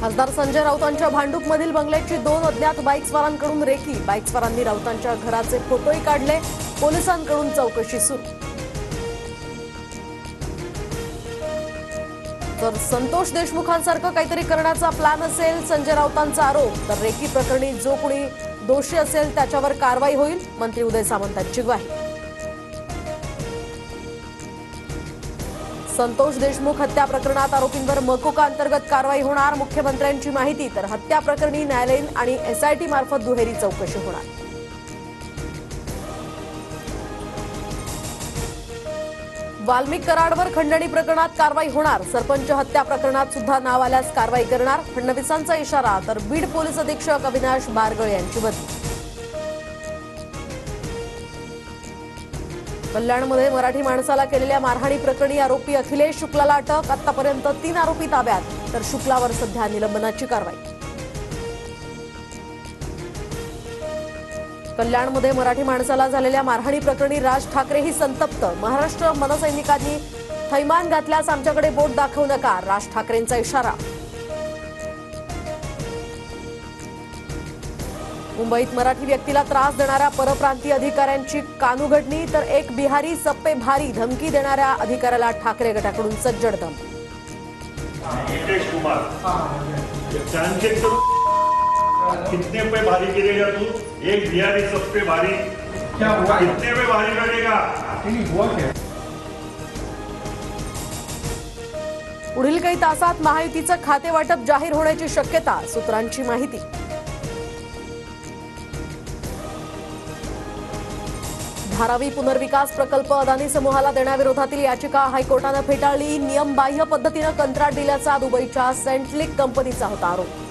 खासदार संजय राऊतांच्या भांडूपमधील बंगल्याची 2 अज्ञात बाईकस्वारांकडून रेकी। बाईकस्वारांनी राऊतांच्या घराचे फोटोही काढले। पोलिसांकडून चौकशी सुरू। तर संतोष देशमुखांसारखं काहीतरी करण्याचा प्लॅन असेल संजय राऊतांचा आरोप। तर रेकी प्रकरणी जो कोणी दोषी असेल त्याच्यावर कारवाई होईल, मंत्री उदय सामंतांची ग्वाही। संतोष देशमुख हत्या प्रकरणात आरोपींवर मकोका अंतर्गत कारवाई होणार, मुख्यमंत्र्यांची माहिती। तर हत्या प्रकरणी न्यायालयीन आणि एसआयटी मार्फत दुहेरी चौकशी होणार। वाल्मिक कराडवर खंडणी प्रकरणात कारवाई होणार, सरपंच हत्या प्रकरणात सुद्धा नाव आल्यास कारवाई करणार, फडणवीसांचा इशारा। तर बीड पोलीस अधीक्षक अविनाश बारगळ यांची बदली। कल्याणमध्ये मराठी माणसाला केलेल्या मारहाणी प्रकरणी आरोपी अखिलेश शुक्लाला अटक। आतापर्यंत 3 आरोपी ताब्यात, तर शुक्लावर सध्या निलंबनाची कारवाई। कल्याणमध्ये मराठी माणसाला झालेल्या मारहाणी प्रकरणी राज ठाकरेही संतप्त। महाराष्ट्र मनसैनिकांनी थैमान घातल्यास आमच्याकडे बोट दाखवू नका, राज ठाकरेंचा इशारा। मुंबईत मराठी व्यक्तीला त्रास देणाऱ्या परप्रांतीय अधिकाऱ्यांची कानउघडणी। तर एक बिहारी सप्पे भारी, धमकी देणाऱ्या अधिकाऱ्याला ठाकरे गटाकडून सज्जड दम। कितने पे भारी गिरेगा तू? एक बिहारी सप्पे भारी क्या हुआ? कितने पे भारी लगेगा? हुआ क्या? पुढील काही तासात महायुतीचं खाते वाटप जाहीर होण्याची शक्यता, सूत्रांची माहिती। धारावी पुनर्विकास प्रकल्प अदानी समूहाला देण्याविरोधातील याचिका हायकोर्टानं फेटाळली। नियमबाह्य पद्धतीनं कंत्राट दिल्याचा दुबईच्या सेंटलिक कंपनीचा होता आरोप।